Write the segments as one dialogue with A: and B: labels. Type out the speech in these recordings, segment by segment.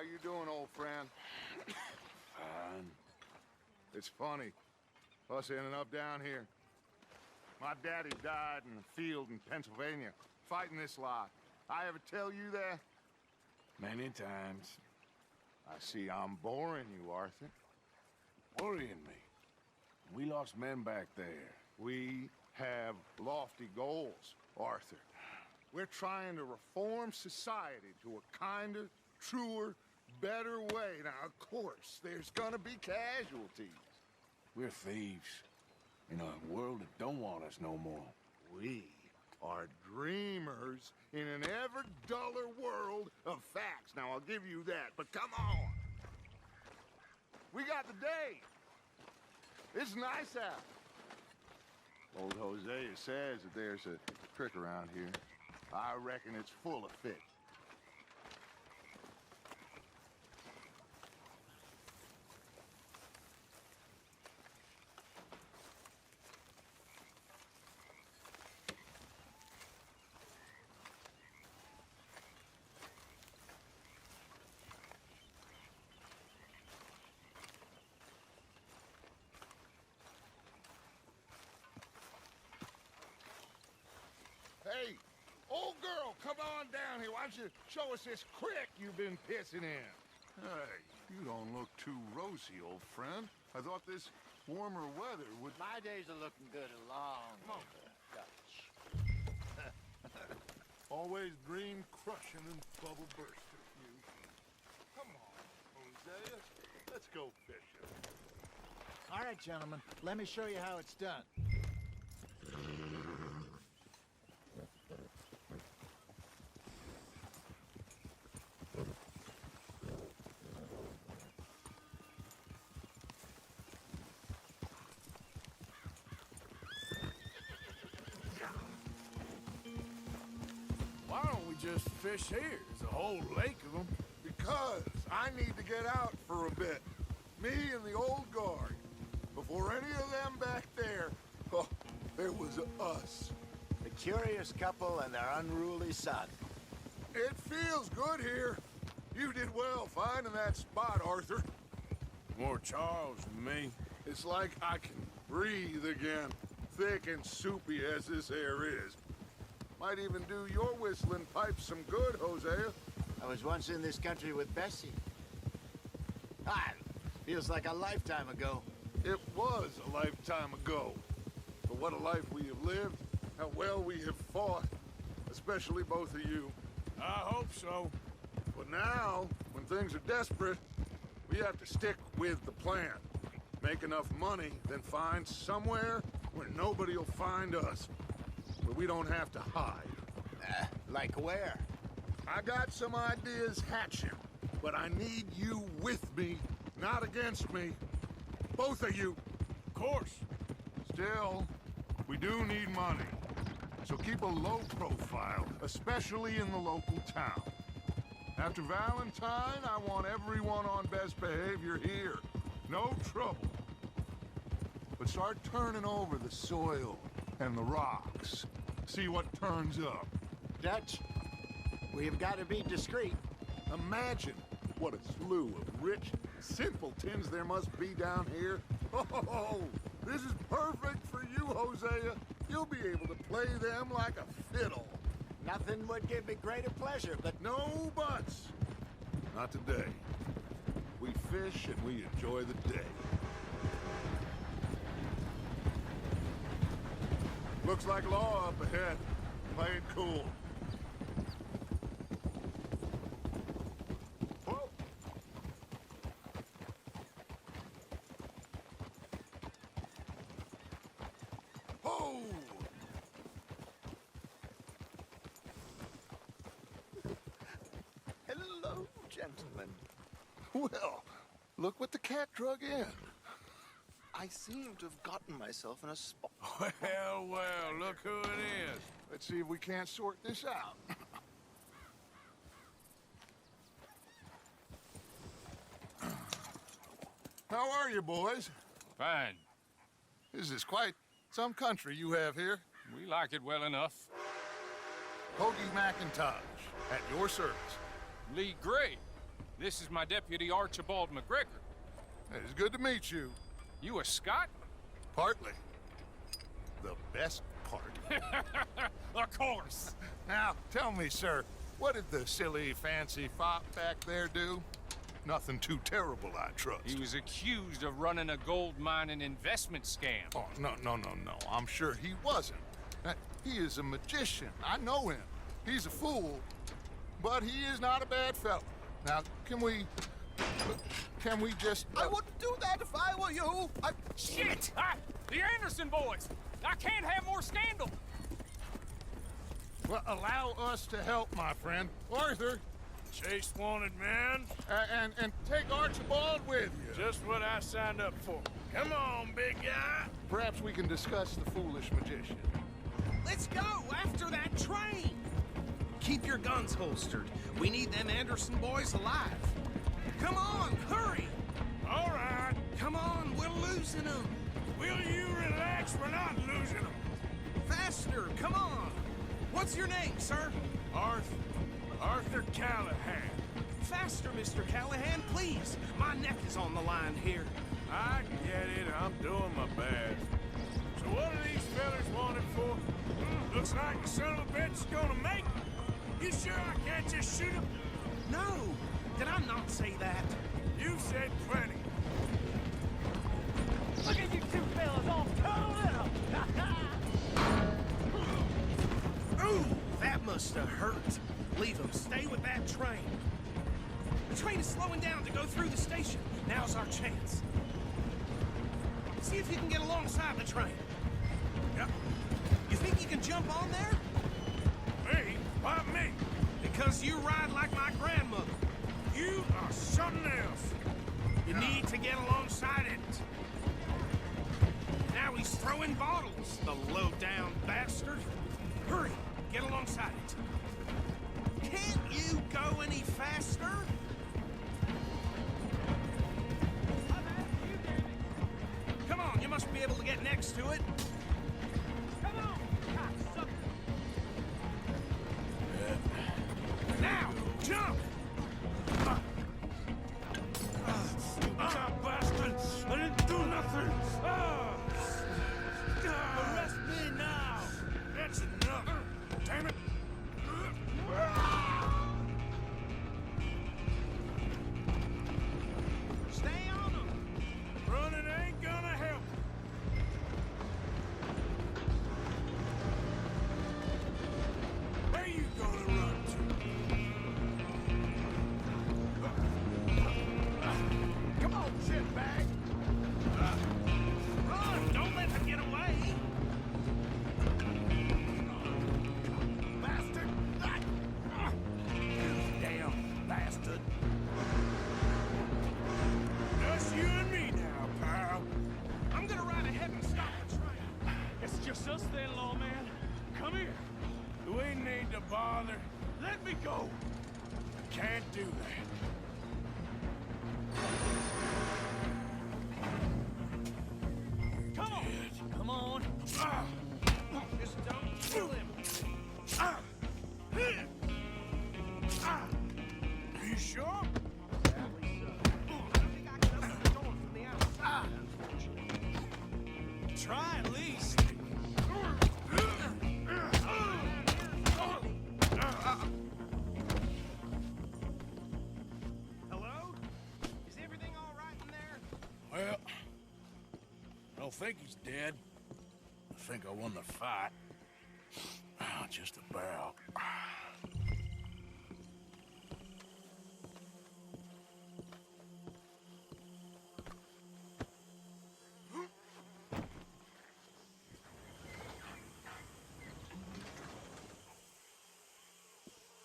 A: you doing, old friend?
B: Fine.
A: It's funny, us ending up down here. My daddy died in the field in Pennsylvania, fighting this lot. I ever tell you that?
B: Many times.
A: I see I'm boring you, Arthur.
B: Worrying me. We lost men back there.
A: We have lofty goals, Arthur. We're trying to reform society to a kinder, truer, better way. Now, of course, there's gonna be casualties.
B: We're thieves. In a world that don't want us no more.
A: We are dreamers in an ever duller world of facts. Now, I'll give you that, but come on. We got the day. It's nice out. Old Hosea says that there's a trick around here. I reckon it's full of fish. Hey, old girl, come on down here. Why don't you show us this creek you've been pissing in?
C: Hey, you don't look too rosy, old friend. I thought this warmer weather would...
D: My days are looking good along
C: Come on.
D: with the Dutch.
C: Always dream crushing and bubble bursting, you. Come on, Hosea. Let's go fishing.
E: All right, gentlemen, let me show you how it's done.
B: Why don't we just fish here? There's a whole lake of them.
A: Because I need to get out for a bit. Me and the old guard. Before any of them back there, oh, there was us.
D: The curious couple and their unruly son.
A: It feels good here. You did well finding that spot, Arthur.
B: More Charles than me.
A: It's like I can breathe again, thick and soupy as this air is. Might even do your whistling pipes some good, Hosea.
D: I was once in this country with Bessie. Ah, feels like a lifetime ago.
A: It was a lifetime ago. But what a life we have lived, how well we have fought, especially both of you.
B: I hope so.
A: But now, when things are desperate, we have to stick with the plan. Make enough money, then find somewhere where nobody will find us. Where we don't have to hide.
D: Like where?
A: I got some ideas hatching, but I need you with me, not against me. Both of you.
B: Of course.
A: Still, we do need money. So keep a low profile, especially in the local town. After Valentine, I want everyone on best behavior here. No trouble. But start turning over the soil and the rocks. See what turns up.
D: Dutch, we've got to be discreet.
A: Imagine what a slew of rich simpletons there must be down here. Oh, this is perfect for you, Hosea. You'll be able to play them like a fiddle.
D: Nothing would give me greater pleasure, but
A: No buts. Not today. We fish and we enjoy the day. Looks like law up ahead. Play it cool. Whoa. Ho!
D: hello, gentlemen.
A: Well, look what the cat drug in.
F: I seem to have gotten myself in a spot.
B: Well, well, look who it is.
A: Let's see if we can't sort this out. How are you, boys?
G: Fine.
A: This is quite some country you have here.
G: We like it well enough.
A: Hoagie McIntosh, at your service.
G: Lee Gray. This is my deputy, Archibald McGregor.
A: It's good to meet you.
G: You a Scot?
A: Partly. The best part.
G: Of course.
A: Now, tell me, sir, what did the silly, fancy fop back there do? Nothing too terrible, I trust.
G: He was accused of running a gold mining investment scam.
A: Oh, no. I'm sure he wasn't. He is a magician. I know him. He's a fool, but he is not a bad fellow. Now, can we just...
F: I wouldn't do that if I were you.
G: Shit! The Anderson boys! I can't have more scandal!
A: Well, allow us to help, my friend. Arthur,
B: Chase wanted man.
A: and take Archibald with you.
B: Just what I signed up for. Come on, big guy.
A: Perhaps we can discuss the foolish magician.
H: Let's go after that train! Keep your guns holstered. We need them Anderson boys alive. Come on, hurry!
B: All right.
H: Come on, we're losing them.
B: Will you relax? We're not losing them.
H: Faster, come on. What's your name, sir?
B: Arthur Callahan.
H: Faster, Mr. Callahan, please. My neck is on the line here.
B: I get it. I'm doing my best. So what are these fellas wanted for? Looks like the son of a bitch is gonna make it. You sure I can't just shoot him?
H: No, did I not say that?
B: You said plenty.
I: Look at you two fellas all cuddled up!
H: Ooh, that must have hurt. Leave them. Stay with that train. The train is slowing down to go through the station. Now's our chance. See if you can get alongside the train.
B: Yep.
H: You think you can jump on there?
B: Me? Why me?
H: Because you ride like my grandmother.
B: You are something else.
H: You need to get alongside it. Now he's throwing bottles, the low-down bastard. Hurry, get alongside it. Can't you go any faster? Come on, you must be able to get next to it.
I: Come on, cocksucker!
H: Now, jump!
B: Bastard! I didn't do nothing! Arrest me now! That's enough! Damn it!
H: Stay on them!
B: Running ain't gonna help. Where you gonna run to?
H: Come on, shitbag! Run! Don't let them get away! Bastard! Damn bastard!
B: Just you and me now, pal.
H: I'm gonna ride ahead and stop the train.
I: It's just us then, lawman. Come here.
B: We need to bother.
I: Let me go.
B: Can't do that.
I: Come on. Come on.
H: Just don't kill him.
B: Are you sure?
H: I think I can open the door from the outside. Try at least. Hello? Is everything all right in there?
B: Well, I don't think he's dead. I think I won the fight. Just about.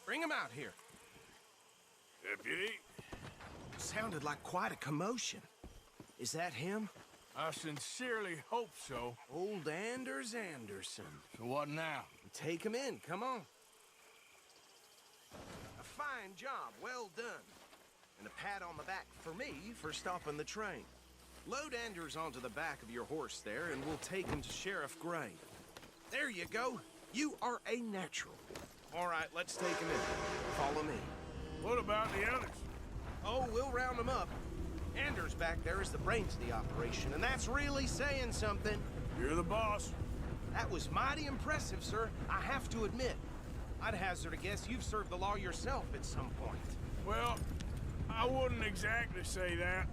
H: Bring him out here.
B: Deputy,
H: Sounded like quite a commotion. Is that him?
B: I sincerely hope so.
H: Old Anders Anderson.
B: So what now?
H: Take him in, come on. A fine job, well done. And a pat on the back for me for stopping the train. Load Anders onto the back of your horse there, and we'll take him to Sheriff Gray. There you go. You are a natural. All right, let's take him in. Follow me.
B: What about the others?
H: Oh, we'll round them up. Anders back there is the brains of the operation, and that's really saying something.
B: You're the boss.
H: That was mighty impressive, sir. I have to admit. I'd hazard a guess you've served the law yourself at some point.
B: Well, I wouldn't exactly say that.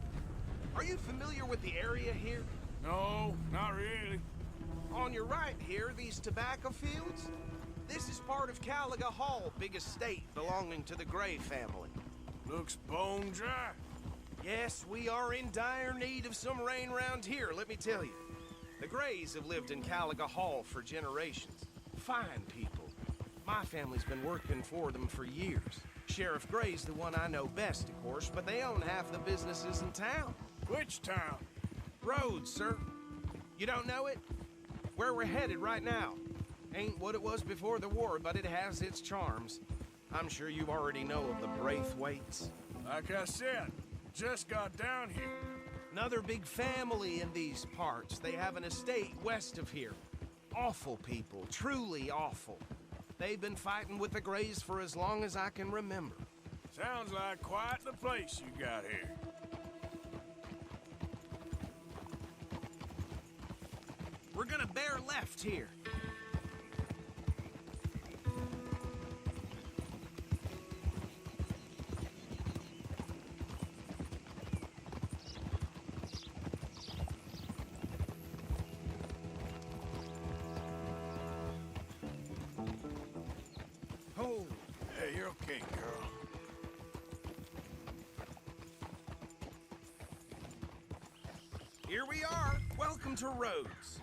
H: Are you familiar with the area here?
B: No, not really.
H: On your right here, these tobacco fields? This is part of Caliga Hall, big estate belonging to the Gray family.
B: Looks bone dry.
H: Yes, we are in dire need of some rain round here, let me tell you. The Grays have lived in Caliga Hall for generations. Fine people. My family's been working for them for years. Sheriff Gray's the one I know best, of course, but they own half the businesses in town.
B: Which town?
H: Rhodes, sir. You don't know it? Where we're headed right now. Ain't what it was before the war, but it has its charms. I'm sure you already know of the Braithwaites.
B: Like I said, just got down here.
H: Another big family in these parts. They have an estate west of here. Awful people, truly awful. They've been fighting with the Grays for as long as I can remember.
B: Sounds like quite the place you got here.
H: We're gonna bear left here. Oh,
B: Hey, you're okay, girl.
H: here we are. Welcome to Rhodes.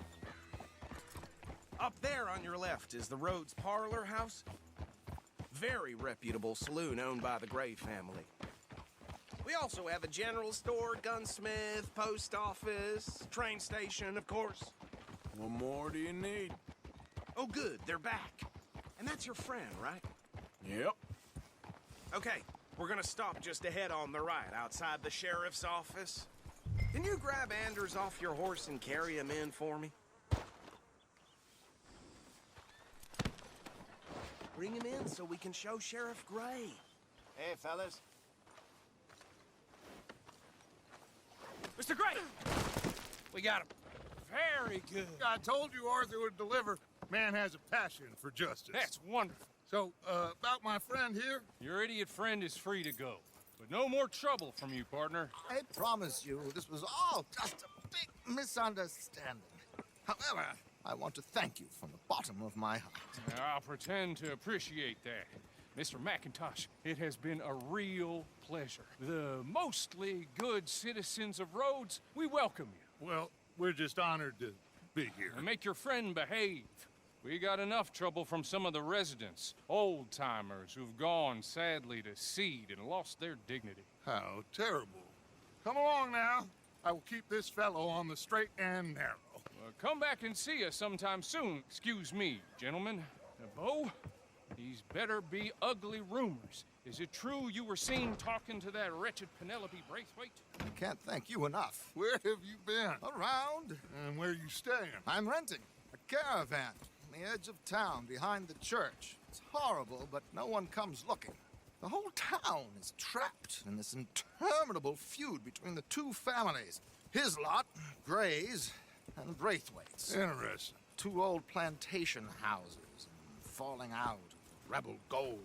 H: Up there on your left is the Rhodes Parlor House. Very reputable saloon owned by the Gray family. We also have a general store, gunsmith, post office, train station, of course.
B: What more do you need?
H: Oh, good, they're back. And that's your friend, right?
B: Yep.
H: Okay, we're gonna stop just ahead on the right, outside the sheriff's office. Can you grab Anders off your horse and carry him in for me? Bring him in so we can show Sheriff Gray.
D: Hey, fellas.
G: Mr. Gray! We got him. Very good.
C: I told you Arthur would deliver. Man has a passion for justice.
G: That's wonderful.
C: So, about my friend here?
G: Your idiot friend is free to go. But no more trouble from you, partner.
F: I promise you, this was all just a big misunderstanding. However, I want to thank you from the bottom of my heart.
G: I'll pretend to appreciate that. Mr. McIntosh, it has been a real pleasure. The mostly good citizens of Rhodes, we welcome you.
C: Well, we're just honored to be here.
G: And make your friend behave. We got enough trouble from some of the residents, old-timers who've gone, sadly, to seed and lost their dignity.
C: How terrible. Come along now. I will keep this fellow on the straight and narrow.
G: Come back and see us sometime soon. Excuse me, gentlemen. Bo, these better be ugly rumors. Is it true you were seen talking to that wretched Penelope Braithwaite?
F: I can't thank you enough.
C: Where have you been?
F: Around,
C: And where you staying?
F: I'm renting a caravan on the edge of town behind the church. It's horrible, but no one comes looking. The whole town is trapped in this interminable feud between the two families. His lot, Gray's, and Braithwaite's.
C: Interesting.
F: Two old plantation houses, and falling out, rebel gold,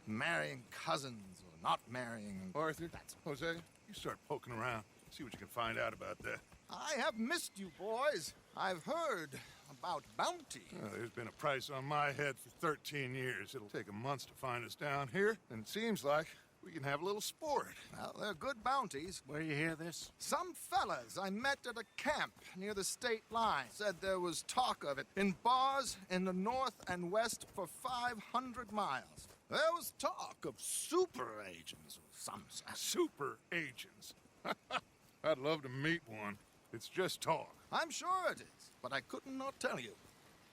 F: and marrying cousins or not marrying. And
C: Arthur, Jose, you start poking around. See what you can find out about that.
F: I have missed you, boys. I've heard about bounty.
C: There's been a price on my head for 13 years. It'll take a month to find us down here, and it seems like we can have a little sport.
F: Well, they're good bounties.
E: Where you hear this?
F: Some fellas I met at a camp near the state line said there was talk of it in bars in the north and west for 500 miles. There was talk of super agents of some sort.
C: Super agents. I'd love to meet one. It's just talk.
F: I'm sure it is, but I couldn't not tell you.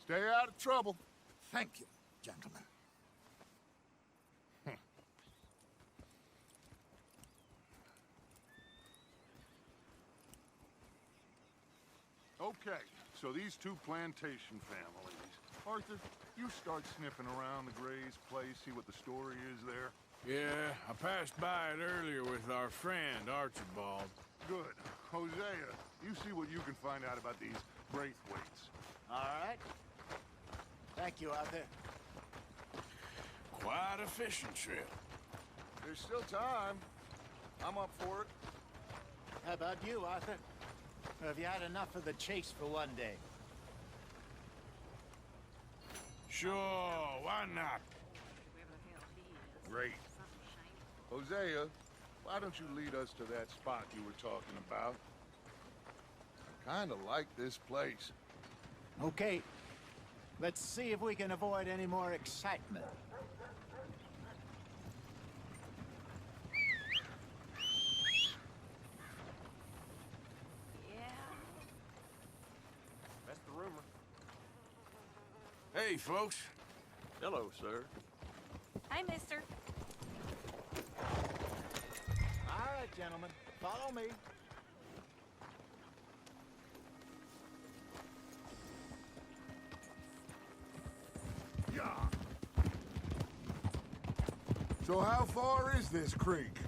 C: Stay out of trouble.
F: Thank you, gentlemen.
C: Okay, so these two plantation families. Arthur, you start sniffing around the Gray's place, see what the story is there.
B: Yeah, I passed by it earlier with our friend, Archibald.
A: Good. Hosea, you see what you can find out about these Braithwaites.
E: All right. Thank you, Arthur.
B: Quite a fishing trip.
A: There's still time. I'm up for it.
E: How about you, Arthur? Or have you had enough of the chase for one day?
B: Sure, why not?
A: Great. Hosea, why don't you lead us to that spot you were talking about? I kinda like this place.
E: Okay. Let's see if we can avoid any more excitement.
H: That's the rumor.
B: Hey, folks.
C: Hello, sir.
J: Hi, mister.
E: All right, gentlemen. Follow me.
A: Yeah. So how far is this creek?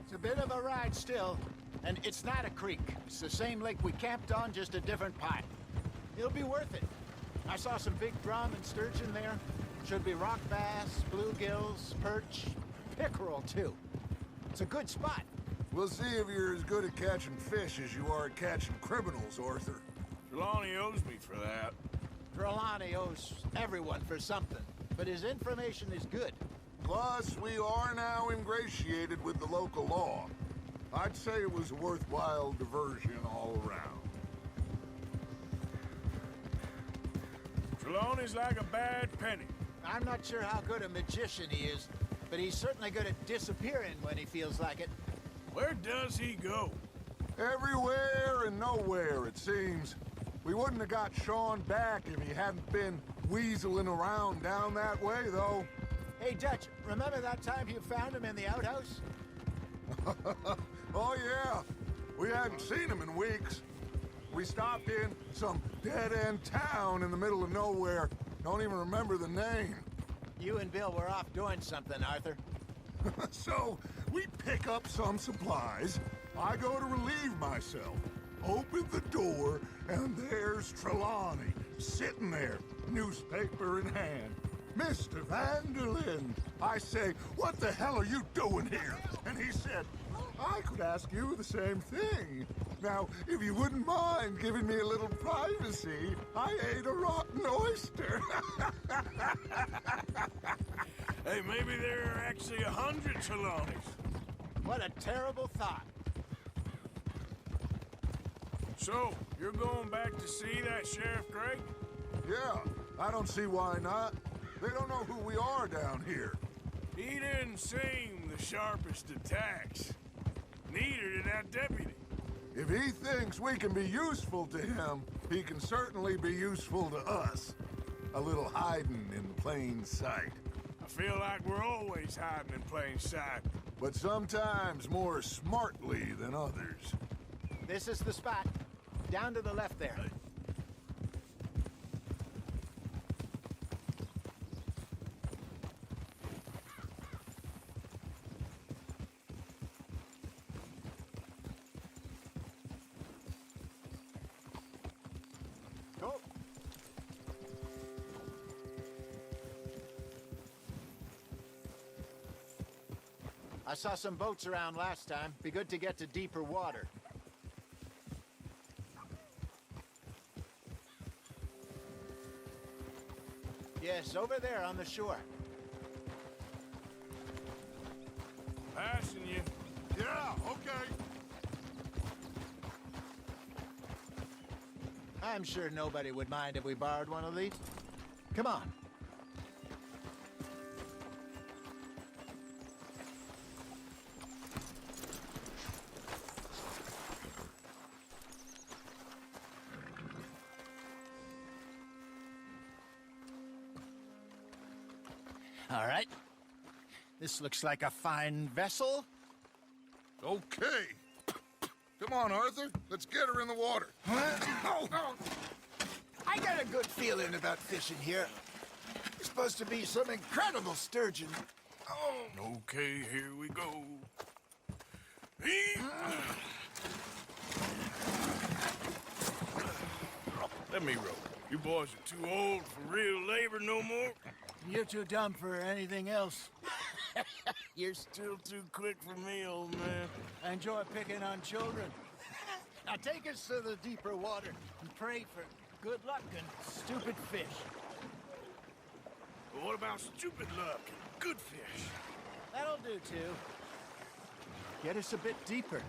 E: It's a bit of a ride still, and it's not a creek. It's the same lake we camped on, just a different part. It'll be worth it. I saw some big drum and sturgeon there. Should be rock bass, bluegills, perch, pickerel too. It's a good spot.
A: We'll see if you're as good at catching fish as you are at catching criminals, Arthur.
B: Trelawney owes me for that.
E: Trelawney owes everyone for something, but his information is good.
A: Plus, we are now ingratiated with the local law. I'd say it was a worthwhile diversion all around.
B: Trelawney's like a bad penny.
E: I'm not sure how good a magician he is, but he's certainly good at disappearing when he feels like it.
B: Where does he go?
A: Everywhere and nowhere, it seems. We wouldn't have got Sean back if he hadn't been weaseling around down that way, though.
E: Hey, Dutch, remember that time you found him in the outhouse?
A: Oh, yeah. We hadn't seen him in weeks. We stopped in some dead-end town in the middle of nowhere. Don't even remember the name.
E: You and Bill were off doing something, Arthur.
A: So, we pick up some supplies. I go to relieve myself. Open the door, and there's Trelawney, sitting there, newspaper in hand. Mr. Vanderlyn. I say, what the hell are you doing here? And he said, I could ask you the same thing. Now, if you wouldn't mind giving me a little privacy, I ate a rotten oyster.
B: Hey, maybe there are actually 100 Trelawneys.
E: What a terrible thought.
B: So, you're going back to see that Sheriff Gray?
A: Yeah, I don't see why not. They don't know who we are down here.
B: He didn't seem the sharpest attacks. Neither did that deputy.
A: If he thinks we can be useful to him, he can certainly be useful to us. A little hiding in plain sight.
B: I feel like we're always hiding in plain sight.
A: But sometimes more smartly than others.
E: This is the spot. Down to the left there. Go. I saw some boats around last time. Be good to get to deeper water. Yes, over there on the shore.
B: Passing you.
A: Yeah, okay.
E: I'm sure nobody would mind if we borrowed one of these. Come on. All right. This looks like a fine vessel.
A: Okay. Come on, Arthur. Let's get her in the water.
E: I got a good feeling about fishing here. There's supposed to be some incredible sturgeon.
B: Okay, here we go. Let me row. You boys are too old for real labor no more.
E: You're too dumb for anything else.
B: You're still too quick for me, old man.
E: I enjoy picking on children. Now take us to the deeper water and pray for good luck and stupid fish.
B: But what about stupid luck and good fish?
E: That'll do, too. Get us a bit deeper.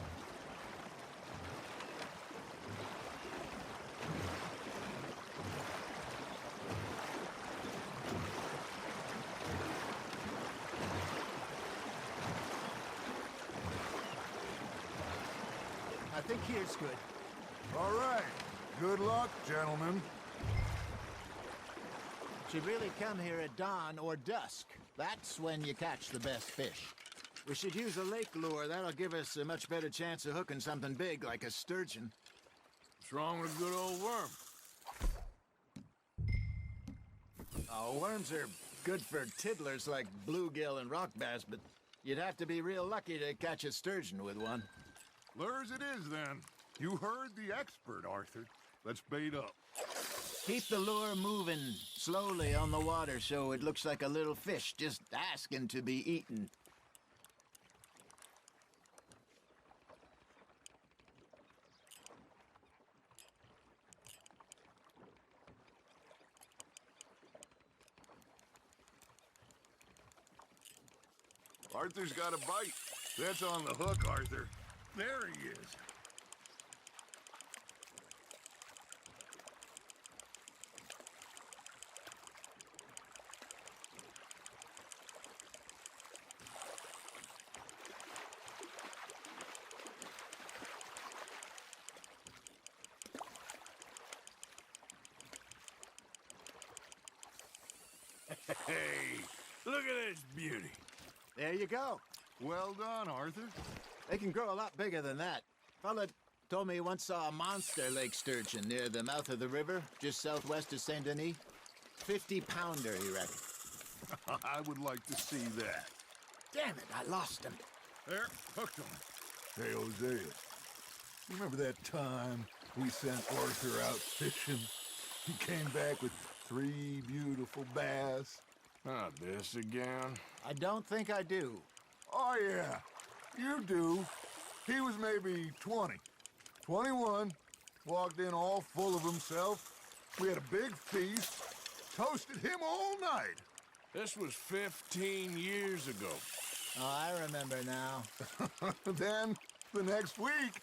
E: I think here's good.
A: All right. Good luck, gentlemen.
E: Should really come here at dawn or dusk. That's when you catch the best fish. We should use a lake lure. That'll give us a much better chance of hooking something big like a sturgeon.
B: What's wrong with a good old worm?
E: Oh, worms are good for tiddlers like bluegill and rock bass, but you'd have to be real lucky to catch a sturgeon with one.
A: Lures it is, then. You heard the expert, Arthur. Let's bait up.
E: Keep the lure moving slowly on the water so it looks like a little fish just asking to be eaten.
A: Arthur's got a bite. That's on the hook, Arthur. There he is.
B: Hey, look at this beauty.
E: There you go.
A: Well done, Arthur.
E: They can grow a lot bigger than that. Fella told me he once saw a monster lake sturgeon near the mouth of the river, just southwest of Saint Denis. 50-pounder, he reckoned.
A: I would like to see that.
E: Damn it, I lost him.
A: There, hooked him. Hey, Hosea. You remember that time we sent Arthur out fishing? He came back with 3 beautiful bass.
B: Not this again.
E: I don't think I do.
A: Oh, yeah. You do. He was maybe 20. 21. Walked in all full of himself. We had a big feast. Toasted him all night.
B: This was 15 years ago.
E: Oh, I remember now.
A: Then, the next week,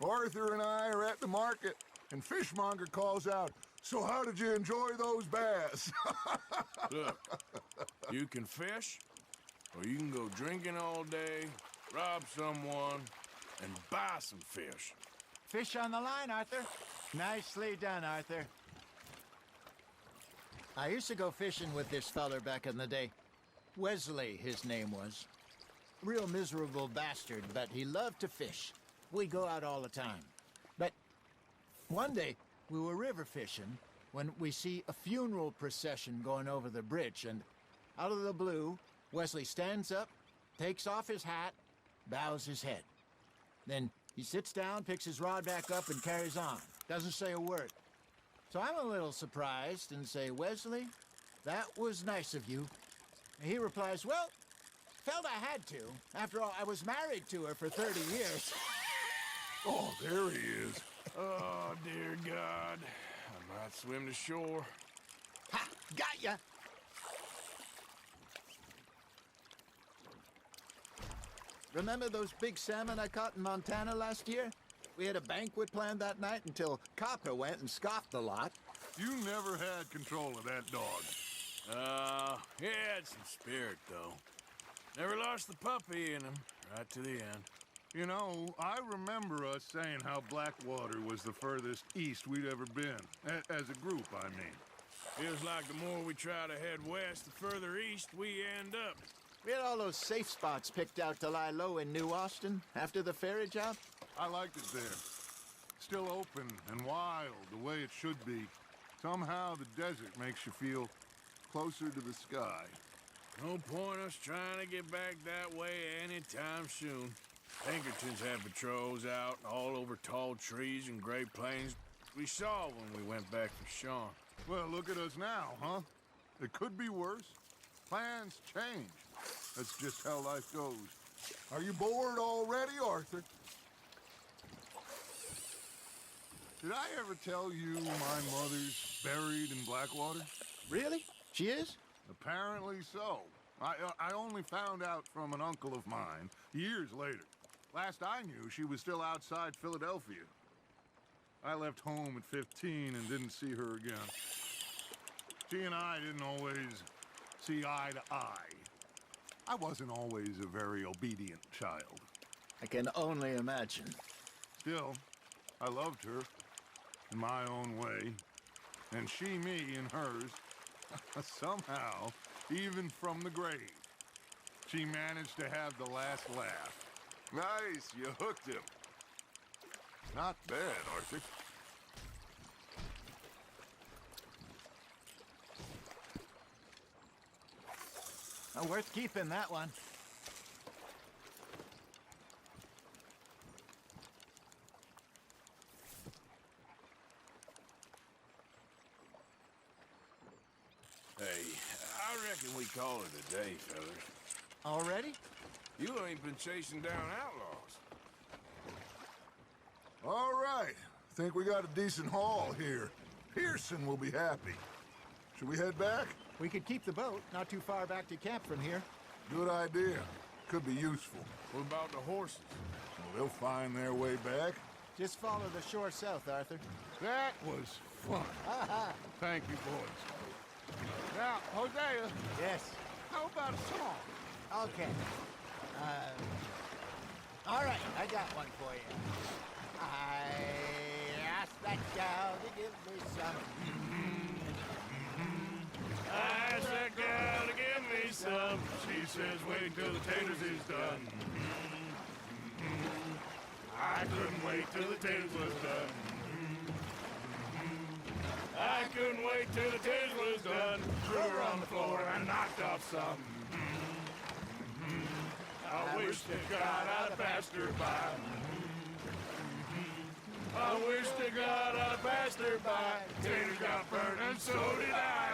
A: Arthur and I are at the market, and Fishmonger calls out, "So how did you enjoy those bass?"
B: Look, you can fish, or you can go drinking all day, rob someone, and buy some fish.
E: Fish on the line, Arthur. Nicely done, Arthur. I used to go fishing with this feller back in the day. Wesley, his name was. Real miserable bastard, but he loved to fish. We'd go out all the time. But one day, we were river fishing when we see a funeral procession going over the bridge, and out of the blue, Wesley stands up, takes off his hat, bows his head. Then he sits down, picks his rod back up, and carries on. Doesn't say a word. So I'm a little surprised and say, "Wesley, that was nice of you." And he replies, "Well, felt I had to. After all, I was married to her for 30 years.
A: Oh, there he is.
B: Oh, dear God. I might swim to shore.
E: Ha! Got ya! Remember those big salmon I caught in Montana last year? We had a banquet planned that night until Copper went and scoffed the lot.
A: You never had control of that dog.
B: He had some spirit, though. Never lost the puppy in him, right to the end.
A: You know, I remember us saying how Blackwater was the furthest east we'd ever been. As a group, I mean.
B: Feels like the more we try to head west, the further east we end up.
E: We had all those safe spots picked out to lie low in New Austin after the ferry job.
A: I liked it there. Still open and wild, the way it should be. Somehow the desert makes you feel closer to the sky.
B: No point us trying to get back that way anytime soon. Pinkertons had patrols out all over tall trees and Great Plains. We saw when we went back for Sean.
A: Well, look at us now, huh? It could be worse. Plans change. That's just how life goes. Are you bored already, Arthur? Did I ever tell you my mother's buried in Blackwater?
E: Really? She is?
A: Apparently so. I only found out from an uncle of mine years later. Last I knew, she was still outside Philadelphia. I left home at 15 and didn't see her again. She and I didn't always see eye to eye. I wasn't always a very obedient child.
E: I can only imagine.
A: Still, I loved her in my own way, and she me in hers. Somehow, even from the grave, she managed to have the last laugh.
C: Nice, you hooked him. Not bad, Arthur.
E: Worth keeping, that one.
B: Hey, I reckon we call it a day, fellas.
E: Already?
B: You ain't been chasing down outlaws.
A: All right. Think we got a decent haul here. Pearson will be happy. Should we head back?
E: We could keep the boat not too far back to camp from here.
A: Good idea. Could be useful.
B: What about the horses?
A: Well, they'll find their way back.
E: Just follow the shore south, Arthur.
A: That was fun. Thank you, boys. Now, Hosea,
E: Yes.
A: how about a song?
E: Okay. All right, I got one for you. I asked that gal to give me some.
B: I asked that gal to give me some. She says wait till the taters is done. I couldn't wait till the taters was done. I couldn't wait till the taters was done. Threw her on the floor and knocked off some. I wish to God I'd passed her by. I wish to God I'd passed her by. Taters got burned and so did I.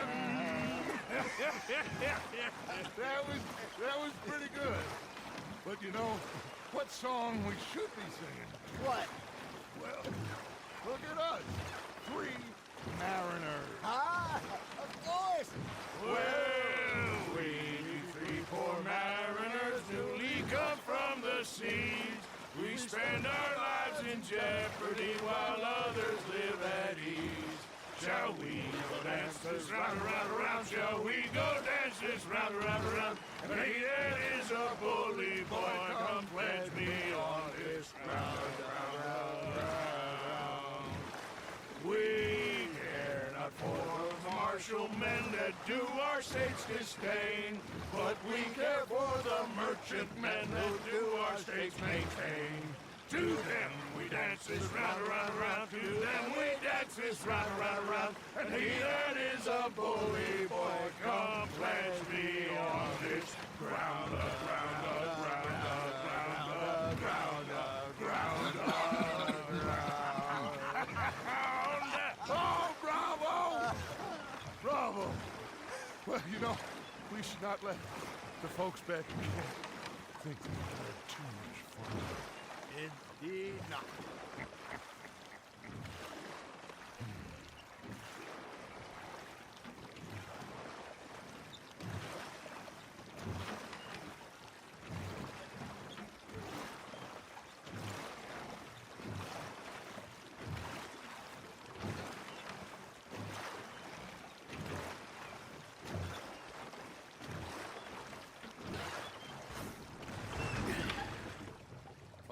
A: That was pretty good. But you know, what song we should be singing?
E: What?
A: Well, look at us. 3 mariners.
E: Ah, of course.
B: Well, we 3 poor mariners newly come from the seas. We spend our lives in jeopardy while others live at ease. Shall we go dance this round, around, around? Shall we go dance this round, around, around? And he that is a bully boy, come pledge me on this round, round, round, round. We care not for the martial men that do our state's disdain, but we care for the merchant men that do our state's maintain. To them we dance this round, around, around. To them we dance this round, around, around. And he that is a bully boy, come pledge me on this ground, ground, ground, ground, ground, ground, ground.
A: Oh, bravo! Bravo! Well, you know, we should not let the folks back in camp think that we had too much fun.
E: Indeed not.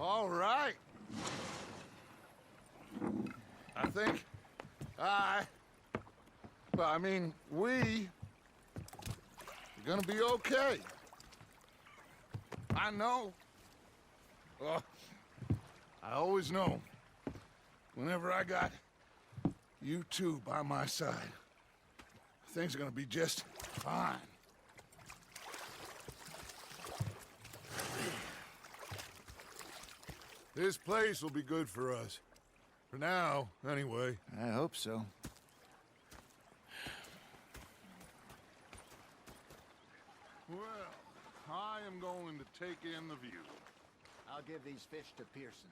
A: All right. I think we are gonna be okay. I know. I always know. Whenever I got you two by my side, things are gonna be just fine. This place will be good for us. For now, anyway.
E: I hope so.
A: Well, I am going to take in the view.
E: I'll give these fish to Pearson.